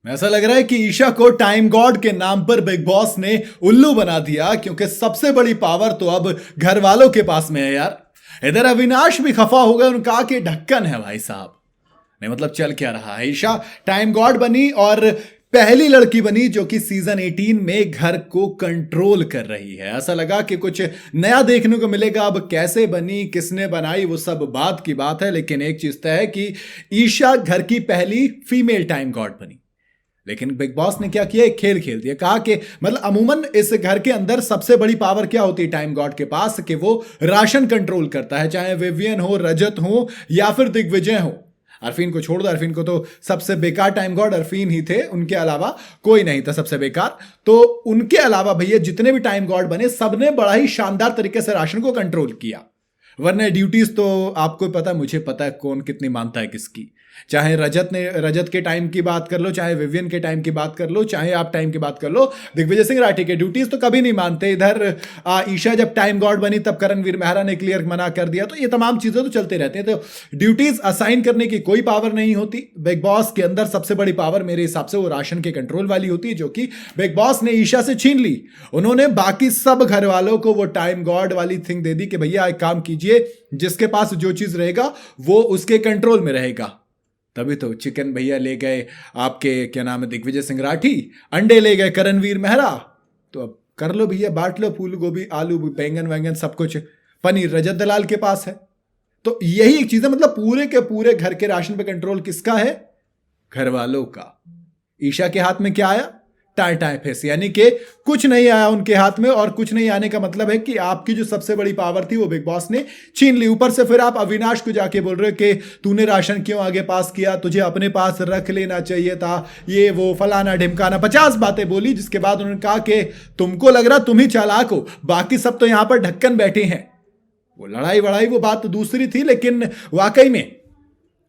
ऐसा लग रहा है कि ईशा को टाइम गॉड के नाम पर बिग बॉस ने उल्लू बना दिया, क्योंकि सबसे बड़ी पावर तो अब घर वालों के पास में है यार। इधर अविनाश भी खफा हो गए, उनका कहा कि ढक्कन है भाई साहब। नहीं मतलब चल क्या रहा है, ईशा टाइम गॉड बनी और पहली लड़की बनी जो कि सीजन 18 में घर को कंट्रोल कर रही है। ऐसा लगा कि कुछ नया देखने को मिलेगा। अब कैसे बनी, किसने बनाई, वो सब बात की बात है, लेकिन एक चीज तय है कि ईशा घर की पहली फीमेल टाइम गॉड बनी। लेकिन बिग बॉस ने क्या किया, एक खेल खेल दिया। कहा कि मतलब अमूमन इस घर के अंदर सबसे बड़ी पावर क्या होती है टाइम गॉड के पास, कि वो राशन कंट्रोल करता है, चाहे विवियन हो, रजत हो या फिर दिग्विजय हो। अरफीन को छोड़ दो, अरफीन को तो सबसे बेकार टाइम गॉड अरफीन ही थे, उनके अलावा कोई नहीं था सबसे बेकार। तो उनके अलावा भैया जितने भी टाइम गॉड बने सबने बड़ा ही शानदार तरीके से राशन को कंट्रोल किया। वरना ड्यूटीज तो आपको पता, मुझे पता है कौन कितनी मानता है किसकी। चाहे रजत के टाइम की बात कर लो, चाहे विवियन के टाइम की बात कर लो, चाहे आप टाइम की बात कर लो, दिग्विजय सिंह राठी के ड्यूटीज तो कभी नहीं मानते। इधर ईशा जब टाइम गॉड बनी तब करणवीर मेहरा ने क्लियर मना कर दिया। तो ये तमाम चीजें तो चलते रहते हैं। तो ड्यूटीज असाइन करने की कोई पावर नहीं होती। बिग बॉस के अंदर सबसे बड़ी पावर मेरे हिसाब से वो राशन के कंट्रोल वाली होती है, जो कि बिग बॉस ने ईशा से छीन ली। उन्होंने बाकी सब घर वालों को वो टाइम गॉड वाली थिंग दे दी कि भैया एक काम कीजिए, जिसके पास जो चीज रहेगा वो उसके कंट्रोल में रहेगा। तभी तो चिकन भैया ले गए आपके क्या नाम है दिग्विजय सिंह राठी, अंडे ले गए करणवीर मेहरा। तो अब कर लो भैया, बांट लो, फूल गोभी, आलू, बैंगन वैंगन सब कुछ। पनीर रजत दलाल के पास है। तो यही एक चीज है, मतलब पूरे के पूरे घर के राशन पे कंट्रोल किसका है? घर वालों का। ईशा के हाथ में क्या आया? टाई फेस, यानी कि कुछ नहीं आया उनके हाथ में। और कुछ नहीं आने का मतलब है कि आपकी जो सबसे बड़ी पावर थी वो बिग बॉस ने छीन ली। ऊपर से फिर आप अविनाश को जाके बोल रहे हो कि तूने राशन क्यों आगे पास किया, तुझे अपने पास रख लेना चाहिए था, ये वो फलाना ढिमकाना 50 बातें बोली। जिसके बाद उन्होंने कहा कि तुमको लग रहा तुम ही चालाक हो, बाकी सब तो यहां पर ढक्कन बैठे हैं। वो लड़ाई वड़ाई वो बात दूसरी थी, लेकिन वाकई में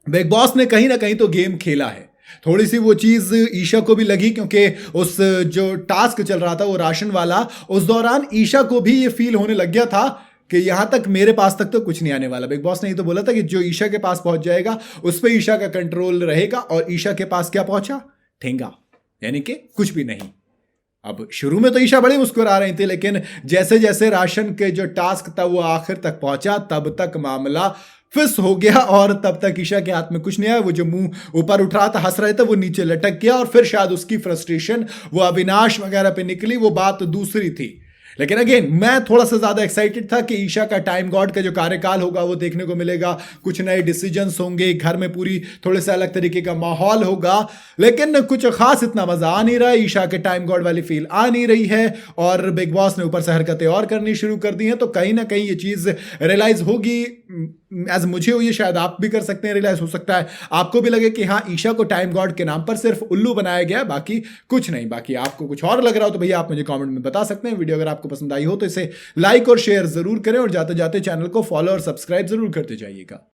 बिग बॉस ने कहीं ना कहीं तो गेम खेला है। थोड़ी सी वो चीज ईशा को भी लगी, क्योंकि उस जो टास्क चल रहा था वो राशन वाला, उस दौरान ईशा को भी ये फील होने लग गया था कि यहां तक मेरे पास तक तो कुछ नहीं आने वाला। बिग बॉस ने ही तो बोला था कि जो ईशा के पास पहुंच जाएगा उस पर ईशा का कंट्रोल रहेगा। और ईशा के पास क्या पहुंचा? ठेंगा, यानी कि कुछ भी नहीं। अब शुरू में तो ईशा बड़ी मुस्कुरा रही थी, लेकिन जैसे जैसे राशन के जो टास्क था वो आखिर तक पहुंचा, तब तक मामला फिस हो गया। और तब तक ईशा के हाथ में कुछ नहीं आया। वो जो मुंह ऊपर उठ रहा था, हंस रहे थे, वो नीचे लटक गया। और फिर शायद उसकी फ्रस्ट्रेशन वो अविनाश वगैरह पे निकली, वो बात दूसरी थी। लेकिन अगेन मैं थोड़ा सा ज्यादा एक्साइटेड था कि ईशा का टाइम गॉड का जो कार्यकाल होगा वो देखने को मिलेगा। कुछ नए डिसीजंस होंगे, घर में पूरी थोड़े से अलग तरीके का माहौल होगा। लेकिन कुछ खास इतना मजा आ नहीं रहा है, ईशा के टाइम गॉड वाली फील आ नहीं रही है। और बिग बॉस ने ऊपर से हरकतें और करनी शुरू कर दी हैं। तो कहीं ना कहीं ये चीज रियलाइज होगी, एज मुझे हुई है, शायद आप भी कर सकते हैं रियलाइज। हो सकता है आपको भी लगे कि हाँ ईशा को टाइम गॉड के नाम पर सिर्फ उल्लू बनाया गया, बाकी कुछ नहीं। बाकी आपको कुछ और लग रहा हो तो भैया आप मुझे कमेंट में बता सकते हैं। वीडियो अगर आपको पसंद आई हो तो इसे लाइक और शेयर जरूर करें, और जाते जाते चैनल को फॉलो और सब्सक्राइब जरूर करते जाइएगा।